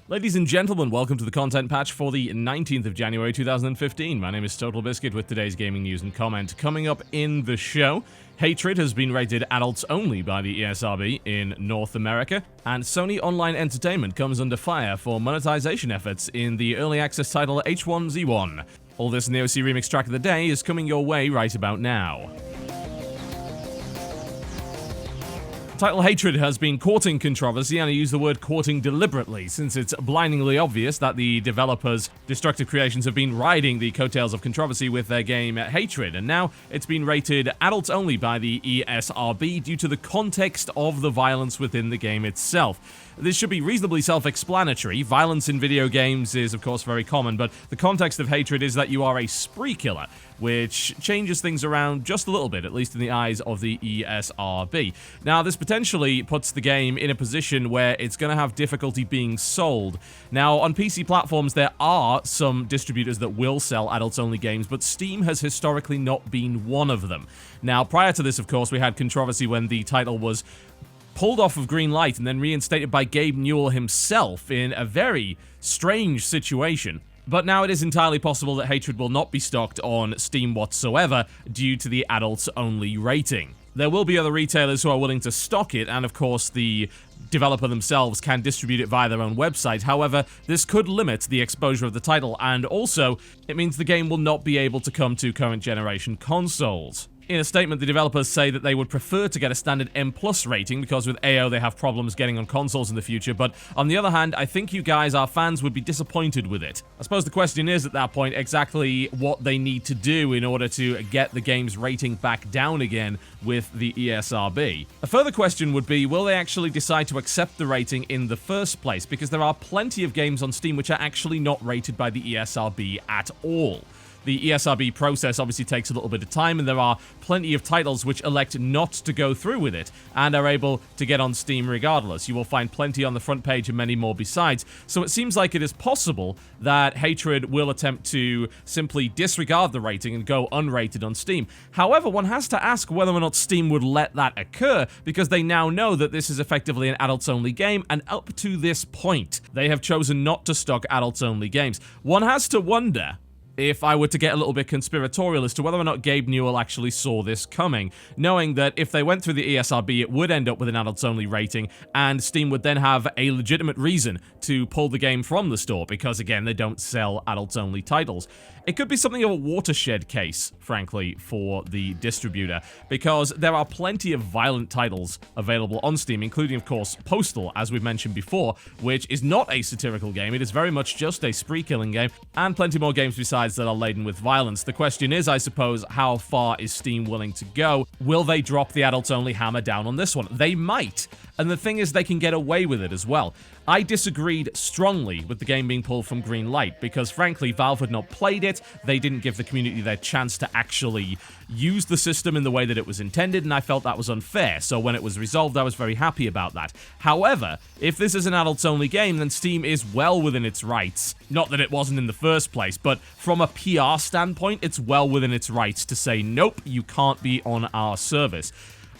Ladies and gentlemen, welcome to the content patch for the 19th of January 2015. My name is TotalBiscuit with today's gaming news and comment. Coming up in the show, Hatred has been rated adults only by the ESRB in North America, and Sony Online Entertainment comes under fire for monetization efforts in the early access title H1Z1. All this in the OC Remix track of the day is coming your way right about now. Title Hatred has been courting controversy, and I use the word courting deliberately, since it's blindingly obvious that the developers' destructive creations have been riding the coattails of controversy with their game Hatred, and now it's been rated adults only by the ESRB due to the context of the violence within the game itself. This should be reasonably self-explanatory. Violence in video games is, of course, very common, but the context of Hatred is that you are a spree killer, which changes things around just a little bit, at least in the eyes of the ESRB. Now, this potentially puts the game in a position where it's going to have difficulty being sold. Now, on PC platforms, there are some distributors that will sell adults-only games, but Steam has historically not been one of them. Now, prior to this, of course, we had controversy when the title was pulled off of Greenlight and then reinstated by Gabe Newell himself in a very strange situation. But now it is entirely possible that Hatred will not be stocked on Steam whatsoever due to the adults-only rating. There will be other retailers who are willing to stock it, and of course the developer themselves can distribute it via their own website. However, this could limit the exposure of the title, and also it means the game will not be able to come to current generation consoles. In a statement, the developers say that they would prefer to get a standard M+ rating because with AO they have problems getting on consoles in the future, but on the other hand, I think you guys, our fans, would be disappointed with it. I suppose the question is at that point exactly what they need to do in order to get the game's rating back down again with the ESRB. A further question would be, will they actually decide to accept the rating in the first place? Because there are plenty of games on Steam which are actually not rated by the ESRB at all. The ESRB process obviously takes a little bit of time, and there are plenty of titles which elect not to go through with it and are able to get on Steam regardless. You will find plenty on the front page and many more besides, so it seems like it is possible that Hatred will attempt to simply disregard the rating and go unrated on Steam. However, one has to ask whether or not Steam would let that occur, because they now know that this is effectively an adults-only game, and up to this point, they have chosen not to stock adults-only games. One has to wonder, if I were to get a little bit conspiratorial, as to whether or not Gabe Newell actually saw this coming, knowing that if they went through the ESRB, it would end up with an adults-only rating, and Steam would then have a legitimate reason to pull the game from the store, because, again, they don't sell adults-only titles. It could be something of a watershed case, frankly, for the distributor, because there are plenty of violent titles available on Steam, including, of course, Postal, as we've mentioned before, which is not a satirical game. It is very much just a spree-killing game, and plenty more games besides that are laden with violence. The question is, I suppose, how far is Steam willing to go? Will they drop the adults-only hammer down on this one? They might, and the thing is, they can get away with it as well. I disagreed strongly with the game being pulled from Greenlight, because frankly, Valve had not played it, they didn't give the community their chance to actually use the system in the way that it was intended, and I felt that was unfair, so when it was resolved, I was very happy about that. However, if this is an adults-only game, then Steam is well within its rights. Not that it wasn't in the first place, but from a PR standpoint, it's well within its rights to say, nope, you can't be on our service.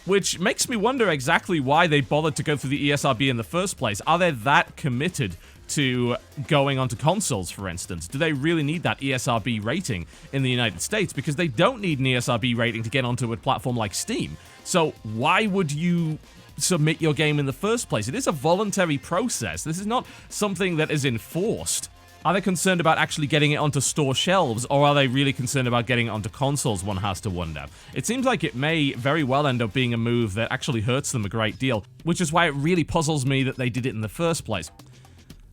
Which makes me wonder exactly why they bothered to go through the ESRB in the first place. Are they that committed to going onto consoles, for instance? Do they really need that ESRB rating in the United States? Because they don't need an ESRB rating to get onto a platform like Steam. So why would you submit your game in the first place? It is a voluntary process. This is not something that is enforced. Are they concerned about actually getting it onto store shelves, or are they really concerned about getting it onto consoles, one has to wonder. It seems like it may very well end up being a move that actually hurts them a great deal, which is why it really puzzles me that they did it in the first place.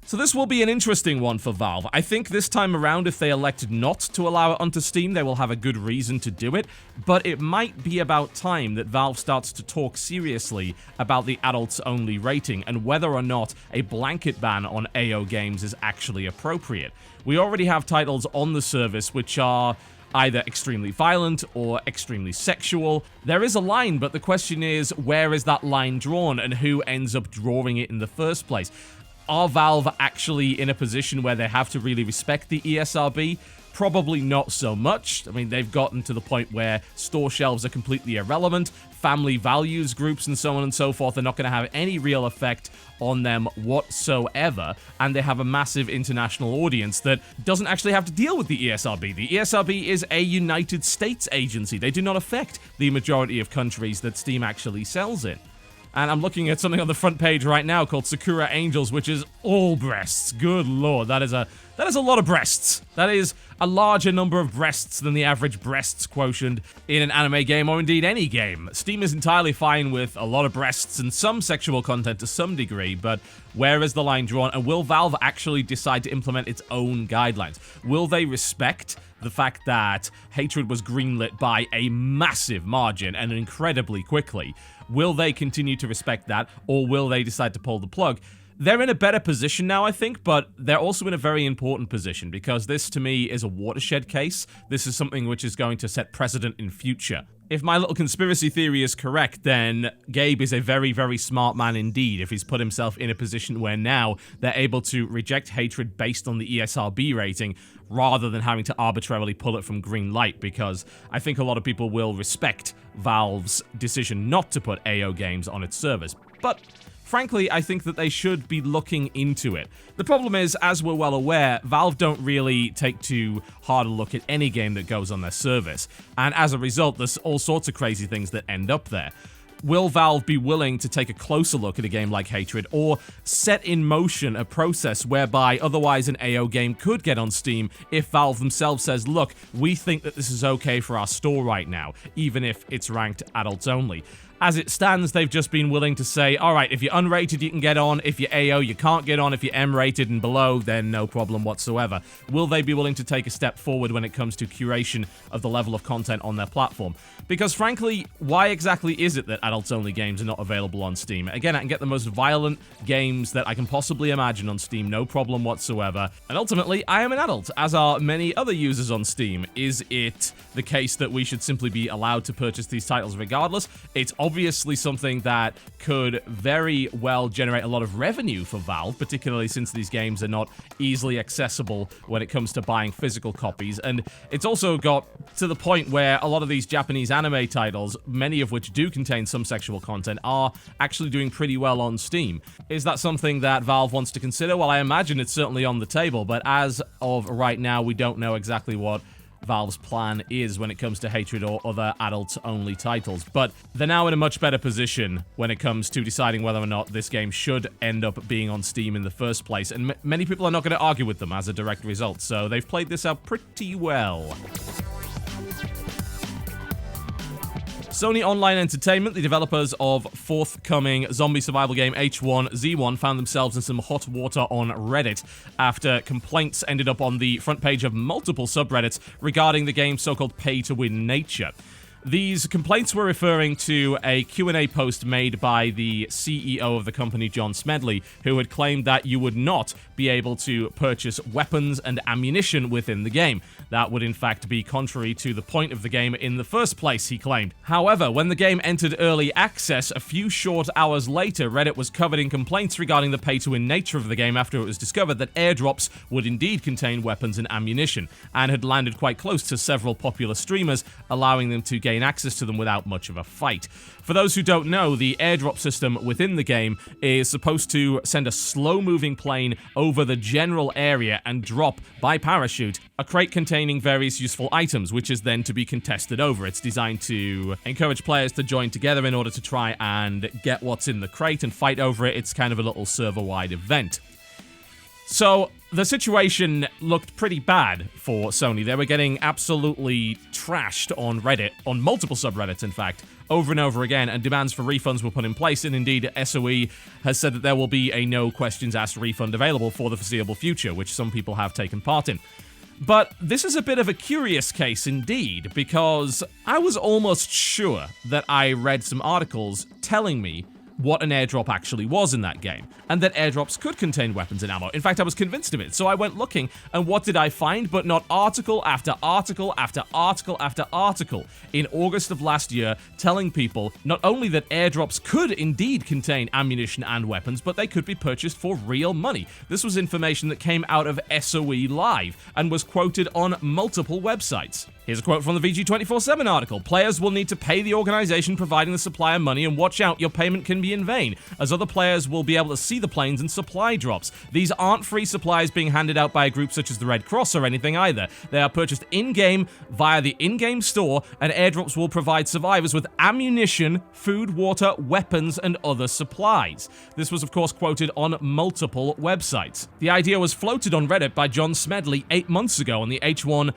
So this will be an interesting one for Valve. I think this time around, if they elect not to allow it onto Steam, they will have a good reason to do it, but it might be about time that Valve starts to talk seriously about the adults-only rating and whether or not a blanket ban on AO games is actually appropriate. We already have titles on the service which are either extremely violent or extremely sexual. There is a line, but the question is, where is that line drawn, and who ends up drawing it in the first place? Are Valve actually in a position where they have to really respect the ESRB? Probably not so much. I mean, they've gotten to the point where store shelves are completely irrelevant. Family values groups and so on and so forth are not going to have any real effect on them whatsoever. And they have a massive international audience that doesn't actually have to deal with the ESRB. The ESRB is a United States agency. They do not affect the majority of countries that Steam actually sells in. And I'm looking at something on the front page right now called Sakura Angels, which is all breasts. Good lord, that is a lot of breasts. That is a larger number of breasts than the average breasts quotient in an anime game or indeed any game. Steam is entirely fine with a lot of breasts and some sexual content to some degree, but where is the line drawn? And will Valve actually decide to implement its own guidelines? Will they respect the fact that Hatred was greenlit by a massive margin and incredibly quickly? Will they continue to respect that, or will they decide to pull the plug? They're in a better position now, I think, but they're also in a very important position because this, to me, is a watershed case. This is something which is going to set precedent in future. If my little conspiracy theory is correct, then Gabe is a very, very smart man indeed if he's put himself in a position where now they're able to reject Hatred based on the ESRB rating rather than having to arbitrarily pull it from green light, because I think a lot of people will respect Valve's decision not to put AO games on its servers. But frankly, I think that they should be looking into it. The problem is, as we're well aware, Valve don't really take too hard a look at any game that goes on their service, and as a result, there's all sorts of crazy things that end up there. Will Valve be willing to take a closer look at a game like Hatred, or set in motion a process whereby otherwise an AO game could get on Steam if Valve themselves says, look, we think that this is okay for our store right now, even if it's ranked adults only? As it stands, they've just been willing to say, alright, if you're unrated, you can get on. If you're AO, you can't get on. If you're M-rated and below, then no problem whatsoever. Will they be willing to take a step forward when it comes to curation of the level of content on their platform? Because frankly, why exactly is it that adults-only games are not available on Steam? Again, I can get the most violent games that I can possibly imagine on Steam, no problem whatsoever. And ultimately, I am an adult, as are many other users on Steam. Is it the case that we should simply be allowed to purchase these titles regardless? It's obviously something that could very well generate a lot of revenue for Valve, particularly since these games are not easily accessible when it comes to buying physical copies. And it's also got to the point where a lot of these Japanese anime titles, many of which do contain some sexual content, are actually doing pretty well on Steam. Is that something that Valve wants to consider? Well, I imagine it's certainly on the table, but as of right now, we don't know exactly what Valve's plan is when it comes to Hatred or other adult-only titles, but they're now in a much better position when it comes to deciding whether or not this game should end up being on Steam in the first place, and many people are not going to argue with them as a direct result, so they've played this out pretty well. Sony Online Entertainment, the developers of forthcoming zombie survival game H1Z1, found themselves in some hot water on Reddit after complaints ended up on the front page of multiple subreddits regarding the game's so-called pay-to-win nature. These complaints were referring to a Q&A post made by the CEO of the company, John Smedley, who had claimed that you would not be able to purchase weapons and ammunition within the game. That would in fact be contrary to the point of the game in the first place, he claimed. However, when the game entered early access a few short hours later, Reddit was covered in complaints regarding the pay-to-win nature of the game after it was discovered that airdrops would indeed contain weapons and ammunition, and had landed quite close to several popular streamers, allowing them to gain access to them without much of a fight. For those who don't know, the airdrop system within the game is supposed to send a slow-moving plane over the general area and drop, by parachute, a crate containing various useful items, which is then to be contested over. It's designed to encourage players to join together in order to try and get what's in the crate and fight over it. It's kind of a little server-wide event. So, the situation looked pretty bad for Sony. They were getting absolutely trashed on Reddit, on multiple subreddits in fact, over and over again, and demands for refunds were put in place, and indeed SOE has said that there will be a no questions asked refund available for the foreseeable future, which some people have taken part in. But this is a bit of a curious case indeed, because I was almost sure that I read some articles telling me what an airdrop actually was in that game, and that airdrops could contain weapons and ammo. In fact, I was convinced of it, so I went looking, and what did I find but not article after article after article after article in August of last year telling people not only that airdrops could indeed contain ammunition and weapons, but they could be purchased for real money. This was information that came out of SOE Live and was quoted on multiple websites. Here's a quote from the VG247 article. Players will need to pay the organization providing the supplier money, and watch out, your payment can be in vain, as other players will be able to see the planes and supply drops. These aren't free supplies being handed out by a group such as the Red Cross or anything either. They are purchased in-game via the in-game store, and airdrops will provide survivors with ammunition, food, water, weapons, and other supplies. This was, of course, quoted on multiple websites. The idea was floated on Reddit by John Smedley 8 months ago on the H1Z1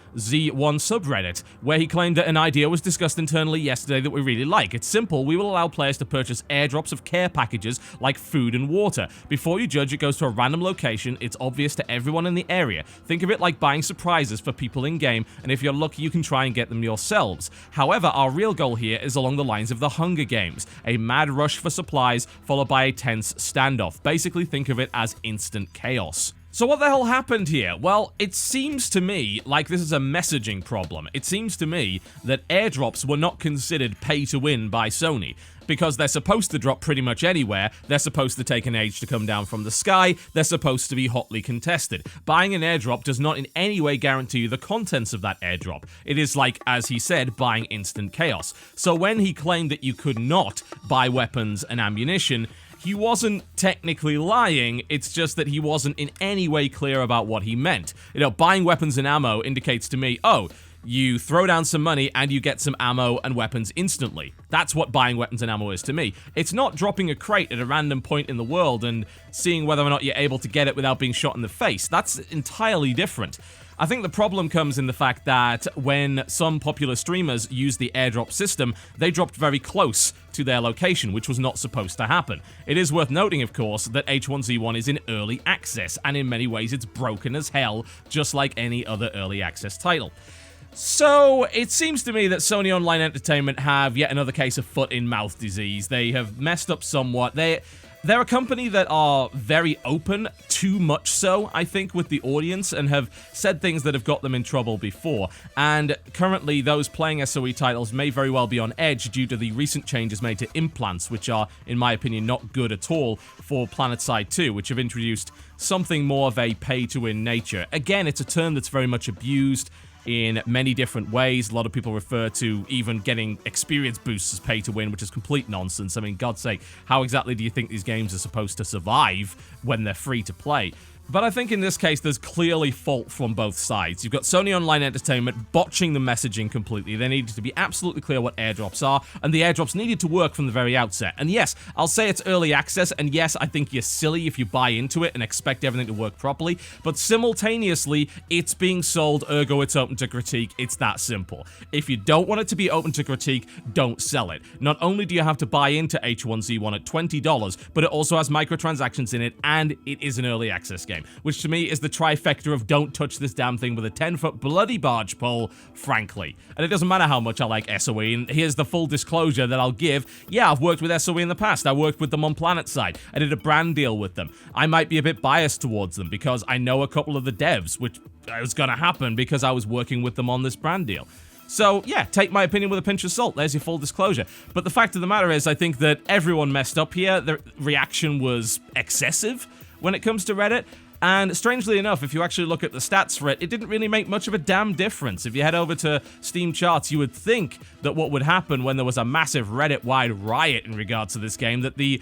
subreddit, where he claimed that an idea was discussed internally yesterday that we really like. It's simple. We will allow players to purchase airdrops of care packages like food and water. Before you judge, it goes to a random location. It's obvious to everyone in the area. Think of it like buying surprises for people in-game, and if you're lucky, you can try and get them yourselves. However, our real goal here is along the lines of the Hunger Games, a mad rush for supplies followed by a tense standoff. Basically, think of it as instant chaos. So what the hell happened here? Well, it seems to me like this is a messaging problem. It seems to me that airdrops were not considered pay-to-win by Sony, because they're supposed to drop pretty much anywhere, they're supposed to take an age to come down from the sky, they're supposed to be hotly contested. Buying an airdrop does not in any way guarantee you the contents of that airdrop. It is like, as he said, buying instant chaos. So when he claimed that you could not buy weapons and ammunition, he wasn't technically lying, it's just that he wasn't in any way clear about what he meant. You know, buying weapons and ammo indicates to me, oh, you throw down some money and you get some ammo and weapons instantly. That's what buying weapons and ammo is to me. It's not dropping a crate at a random point in the world and seeing whether or not you're able to get it without being shot in the face. That's entirely different. I think the problem comes in the fact that when some popular streamers used the airdrop system, they dropped very close to their location, which was not supposed to happen. It is worth noting, of course, that H1Z1 is in early access, and in many ways it's broken as hell, just like any other early access title. So, it seems to me that Sony Online Entertainment have yet another case of foot-in-mouth disease. They have messed up somewhat. They're a company that are very open, too much so, I think, with the audience, and have said things that have got them in trouble before. And currently, those playing SOE titles may very well be on edge due to the recent changes made to implants, which are, in my opinion, not good at all for PlanetSide 2, which have introduced something more of a pay-to-win nature. Again, it's a term that's very much abused in many different ways. A lot of people refer to even getting experience boosts as pay to win, which is complete nonsense. I mean, God's sake, how exactly do you think these games are supposed to survive when they're free to play? But I think in this case, there's clearly fault from both sides. You've got Sony Online Entertainment botching the messaging completely. They needed to be absolutely clear what airdrops are, and the airdrops needed to work from the very outset. And yes, I'll say it's early access, and yes, I think you're silly if you buy into it and expect everything to work properly, but simultaneously, it's being sold, ergo it's open to critique. It's that simple. If you don't want it to be open to critique, don't sell it. Not only do you have to buy into H1Z1 at $20, but it also has microtransactions in it, and it is an early access game, which to me is the trifecta of don't touch this damn thing with a 10-foot bloody barge pole, frankly. And it doesn't matter how much I like SOE, and here's the full disclosure that I'll give. Yeah, I've worked with SOE in the past. I worked with them on PlanetSide. I did a brand deal with them. I might be a bit biased towards them because I know a couple of the devs, which was going to happen because I was working with them on this brand deal. So, yeah, take my opinion with a pinch of salt. There's your full disclosure. But the fact of the matter is, I think that everyone messed up here. The reaction was excessive when it comes to Reddit. And strangely enough, if you actually look at the stats for it, it didn't really make much of a damn difference. If you head over to Steam charts, you would think that what would happen when there was a massive Reddit-wide riot in regards to this game, that the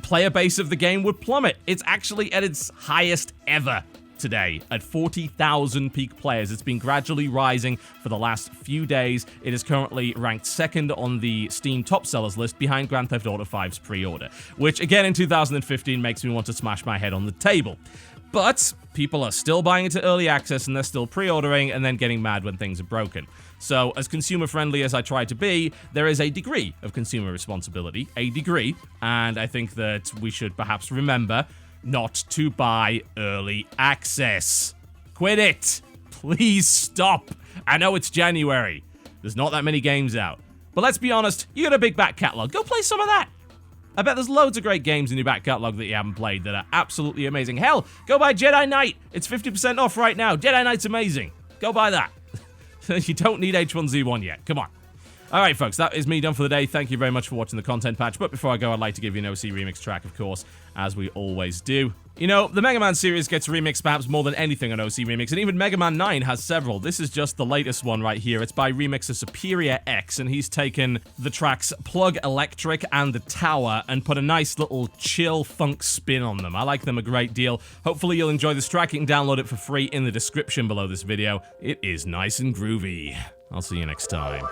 player base of the game would plummet. It's actually at its highest ever today at 40,000 peak players. It's been gradually rising for the last few days. It is currently ranked second on the Steam top sellers list behind Grand Theft Auto 5's pre-order, which again in 2015 makes me want to smash my head on the table. But people are still buying into early access and they're still pre-ordering and then getting mad when things are broken. So, as consumer-friendly as I try to be, there is a degree of consumer responsibility, and I think that we should perhaps remember not to buy early access. Quit it! Please stop! I know it's January. There's not that many games out. But let's be honest, you got a big back catalog. Go play some of that! I bet there's loads of great games in your back catalog that you haven't played that are absolutely amazing. Hell, go buy Jedi Knight. It's 50% off right now. Jedi Knight's amazing. Go buy that. You don't need H1Z1 yet. Come on. Alright folks, that is me done for the day. Thank you very much for watching the content patch. But before I go, I'd like to give you an OC remix track, of course, as we always do. You know, the Mega Man series gets remixed perhaps more than anything on OC Remix, and even Mega Man 9 has several. This is just the latest one right here. It's by remixer SuperiorX, and he's taken the tracks Plug Electric and The Tower and put a nice little chill funk spin on them. I like them a great deal. Hopefully you'll enjoy this track. You can download it for free in the description below this video. It is nice and groovy. I'll see you next time.